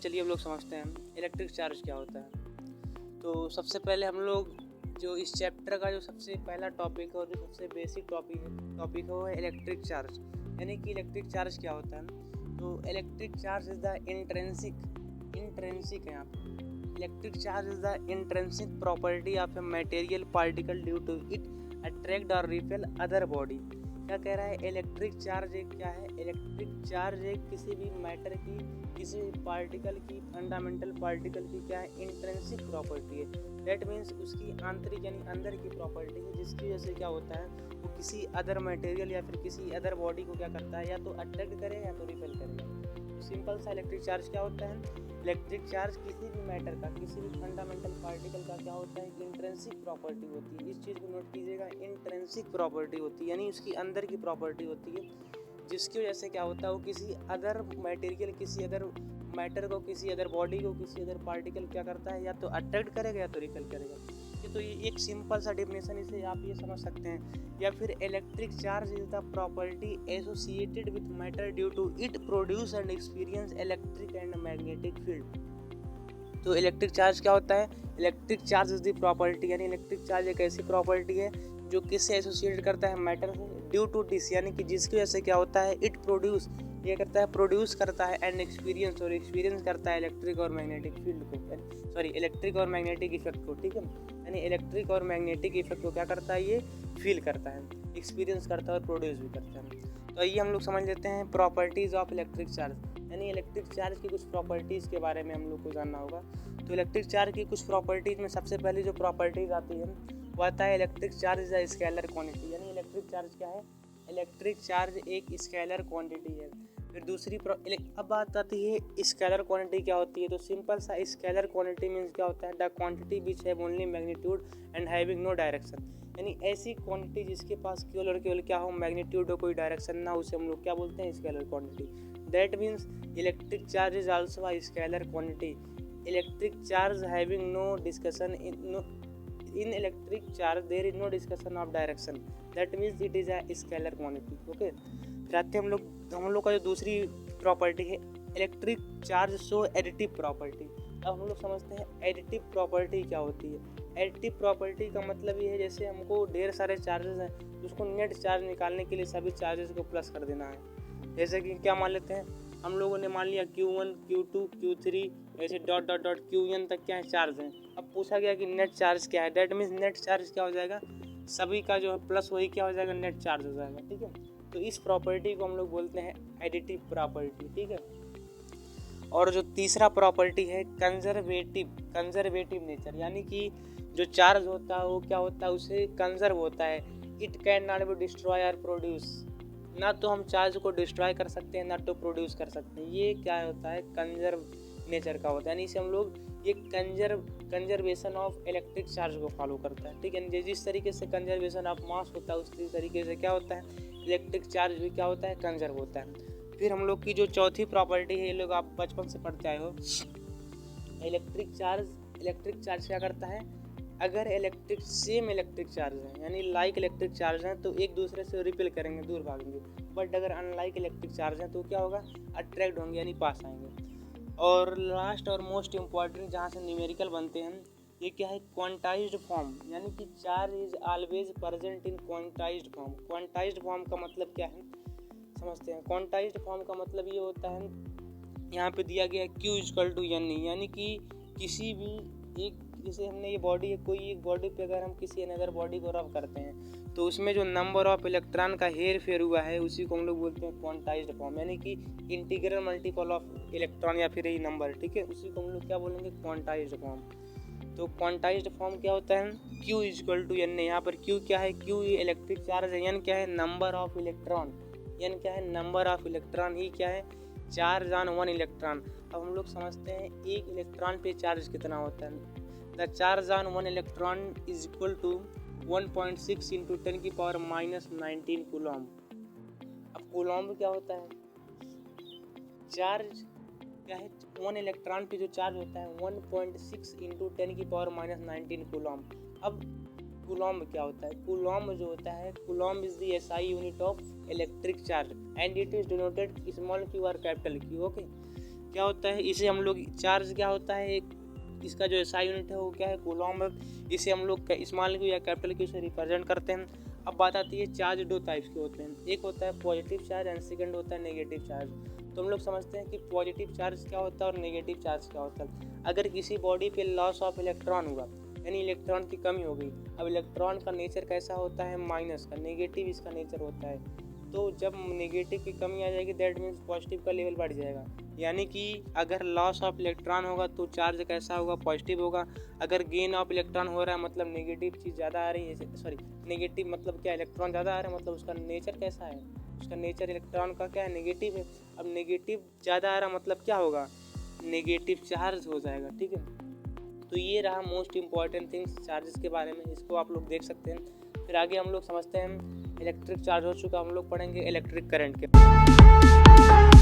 चलिए हम लोग समझते हैं इलेक्ट्रिक चार्ज क्या होता है। तो सबसे पहले हम लोग जो इस चैप्टर का जो सबसे पहला टॉपिक है और जो सबसे बेसिक टॉपिक है वो है इलेक्ट्रिक चार्ज। यानी कि इलेक्ट्रिक चार्ज क्या होता है। तो electric charge is the intrinsic है यहाँ पे। Electric charge is the intrinsic property of a material particle due to it attract और रिपेल अदर बॉडी। क्या कह रहा है, इलेक्ट्रिक चार्ज एक क्या है, इलेक्ट्रिक चार्ज एक किसी भी मैटर की, किसी भी पार्टिकल की, फंडामेंटल पार्टिकल की क्या है, इंट्रेंसिक प्रॉपर्टी है। दैट मीन्स उसकी आंतरिक यानी अंदर की प्रॉपर्टी है, जिसकी वजह से क्या होता है वो किसी अदर मटेरियल या फिर किसी अदर बॉडी को क्या करता है, या तो अट्रैक्ट करेगा या तो रिपेल करेगा। तो सिंपल सा इलेक्ट्रिक चार्ज क्या होता है, इलेक्ट्रिक चार्ज किसी भी मैटर का, किसी भी फंडामेंटल पार्टिकल का क्या होता है, इंट्रेंसिक प्रॉपर्टी होती है। इस चीज़ को नोट कीजिएगा, इंट्रेंसिक प्रॉपर्टी होती है यानी उसकी अंदर की प्रॉपर्टी होती है, जिसकी वजह से क्या होता है वो किसी अदर मटेरियल, किसी अदर मैटर को, किसी अदर बॉडी को, किसी अदर पार्टिकल क्या करता है, या तो अट्रैक्ट करेगा या तो रिपेल करेगा। तो ये एक सिंपल सा डेफिनेशन, इसे आप ये समझ सकते हैं। या फिर electric charge is the property associated with matter due to it produce and experience electric and magnetic field. तो इलेक्ट्रिक चार्ज क्या होता है, electric charge is the property, यानी इलेक्ट्रिक चार्ज एक ऐसी प्रॉपर्टी है जो किससे एसोसिएट करता है, मैटर से, ड्यू टू दिस यानी कि जिसकी वजह से क्या होता है, इट प्रोड्यूस, ये करता है, प्रोड्यूस करता है, एंड एक्सपीरियंस, और एक्सपीरियंस करता है इलेक्ट्रिक और मैग्नेटिक फील्ड को, सॉरी इलेक्ट्रिक और मैग्नेटिक इफेक्ट को। ठीक है, यानी इलेक्ट्रिक और मैग्नेटिक इफेक्ट को क्या करता है, ये फील करता है, एक्सपीरियंस करता है और प्रोड्यूस भी करता है। तो आइए हम लोग समझ लेते हैं प्रॉपर्टीज़ ऑफ इलेक्ट्रिक चार्ज, यानी इलेक्ट्रिक चार्ज की कुछ प्रॉपर्टीज़ के बारे में हम लोग को जानना होगा। तो इलेक्ट्रिक चार्ज की कुछ प्रॉपर्टीज़ में सबसे पहले जो प्रॉपर्टीज़ आती है वो आता है electric charge is a scalar quantity, यानी इलेक्ट्रिक चार्ज क्या है, इलेक्ट्रिक चार्ज एक स्केलर क्वांटिटी है। फिर दूसरी अब बात आती है स्केलर क्वांटिटी क्या होती है। तो सिंपल सा स्केलर क्वांटिटी मीन्स क्या होता है, the quantity which have only magnitude and having no direction, यानी ऐसी क्वांटिटी जिसके पास केवल और केवल क्या हो, मैग्नीट्यूड हो, कोई डायरेक्शन ना, उसे हम लोग क्या बोलते हैं, scalar quantity. That means electric charge is also a scalar quantity. Electric charge having no discussion in electric charge there is no discussion of direction, that means it is a scalar quantity। Okay, फिर आते हैं हम लोग का जो दूसरी property है, electric charge show additive property. अब हम लोग समझते हैं एडिटिव प्रॉपर्टी क्या होती है। एडिटिव प्रॉपर्टी का मतलब ये है, जैसे हमको ढेर सारे चार्जेस हैं, उसको नेट चार्ज निकालने के लिए सभी चार्जेस को प्लस कर देना है। जैसे कि क्या मान लेते हैं हम लोगों ने, मान लिया Q1 Q2 Q3 ऐसे डॉट डॉट डॉट Qn तक क्या है, चार्ज हैं। अब पूछा गया कि नेट चार्ज क्या है, दैट मीन्स नेट चार्ज क्या हो जाएगा, सभी का जो है प्लस वही क्या हो जाएगा, नेट चार्ज हो जाएगा। ठीक है, तो इस प्रॉपर्टी को हम लोग बोलते हैं एडिटिव प्रॉपर्टी। ठीक है, और जो तीसरा प्रॉपर्टी है कंजर्वेटिव नेचर, यानी कि जो चार्ज होता है वो क्या होता है, उसे कंजर्व होता है। It can not be destroy और प्रोड्यूस, ना तो हम चार्ज को डिस्ट्रॉय कर सकते हैं ना तो प्रोड्यूस कर सकते हैं। ये क्या होता है, कंजर्व नेचर का होता है, यानी इसे हम लोग ये कंजर्वेशन ऑफ इलेक्ट्रिक चार्ज को फॉलो करता है। ठीक है, जिस तरीके से कंजर्वेशन ऑफ मास होता है उसी तरीके से क्या होता है, इलेक्ट्रिक चार्ज भी क्या होता है, कंजर्व होता है। फिर हम लोग की जो चौथी प्रॉपर्टी है, ये लोग आप बचपन से पढ़ते आए हो, इलेक्ट्रिक चार्ज क्या करता है, अगर सेम इलेक्ट्रिक चार्ज है, यानी लाइक इलेक्ट्रिक चार्ज हैं तो एक दूसरे से रिपेल करेंगे, दूर भागेंगे। बट अगर अनलाइक इलेक्ट्रिक चार्ज हैं तो क्या होगा, अट्रैक्ट होंगे यानी पास आएंगे। और लास्ट और मोस्ट इम्पॉर्टेंट जहाँ से न्यूमेरिकल बनते हैं, ये क्या है, क्वांटाइज्ड फॉर्म, यानी कि charge is always present in quantized form. Quantized form का मतलब क्या है, समझते हैं। क्वांटाइज्ड फॉर्म का मतलब ये होता है, यहाँ पे दिया गया Q इक्वल टू N, यानी कि किसी भी एक, जैसे हमने ये बॉडी है, कोई एक बॉडी पे अगर हम किसी अनदर बॉडी को रब करते हैं तो उसमें जो नंबर ऑफ इलेक्ट्रॉन का हेर फेर हुआ है उसी को हम लोग बोलते हैं क्वांटाइज्ड फॉर्म, यानी कि इंटीग्रल मल्टीपल ऑफ इलेक्ट्रॉन या फिर यही नंबर। ठीक है, उसी को हम लोग क्या बोलेंगे, क्वांटाइज्ड फॉर्म। तो क्वांटाइज्ड फॉर्म क्या होता है, Q इक्वल टू N। यहाँ पर Q क्या है, Q इलेक्ट्रिक चार्ज है, N क्या है, नंबर ऑफ इलेक्ट्रॉन, N क्या है, नंबर ऑफ इलेक्ट्रॉन, E क्या है, चार्ज ऑन वन इलेक्ट्रॉन। अब हम लोग समझते हैं एक इलेक्ट्रॉन पे चार्ज कितना होता है। The charge on one electron is equal to 1.6 into 10⁻⁻19 coulomb. अब कूलॉम क्या होता है, चार्ज क्या है, वन इलेक्ट्रॉन पे जो चार्ज होता है 1.6 इंटू 10⁻⁻19 कूलॉम। अब कूलॉम क्या होता है, कूलॉम जो होता है, Coulomb is the SI unit of electric charge and it is denoted small q और कैपिटल Q। ओके, क्या होता है, इसे हम लोग चार्ज क्या होता है, एक इसका जो एसआई यूनिट है वो क्या है, कूलॉम। इसे हम लोग स्मॉल क्यू या कैपिटल क्यू से रिप्रेजेंट करते हैं। अब बात आती है चार्ज दो टाइप्स के होते हैं, एक होता है पॉजिटिव चार्ज एंड सेकंड होता है नेगेटिव चार्ज। तो हम लोग समझते हैं कि पॉजिटिव चार्ज क्या होता है और नेगेटिव चार्ज क्या होता है। अगर किसी बॉडी पे लॉस ऑफ इलेक्ट्रॉन हुआ, यानी इलेक्ट्रॉन की कमी हो गई, अब इलेक्ट्रॉन का नेचर कैसा होता है, माइनस का, नेगेटिव इसका नेचर होता है। तो जब नेगेटिव की कमी आ जाएगी दैट मीन्स पॉजिटिव का लेवल बढ़ जाएगा। यानी कि अगर लॉस ऑफ इलेक्ट्रॉन होगा तो चार्ज कैसा होगा, पॉजिटिव होगा। अगर गेन ऑफ इलेक्ट्रॉन हो रहा है मतलब नेगेटिव चीज़ ज़्यादा आ रही है, सॉरी नेगेटिव मतलब क्या, इलेक्ट्रॉन ज़्यादा आ रहा है मतलब उसका नेचर कैसा है, उसका नेचर इलेक्ट्रॉन का क्या है, नेगेटिव है। अब नेगेटिव ज़्यादा आ रहा मतलब क्या होगा, नेगेटिव चार्ज हो जाएगा। ठीक है, तो ये रहा मोस्ट इम्पॉर्टेंट थिंग्स चार्जेस के बारे में, इसको आप लोग देख सकते हैं। फिर आगे हम लोग समझते हैं इलेक्ट्रिक चार्ज हो चुका, हम लोग पढ़ेंगे इलेक्ट्रिक करंट के।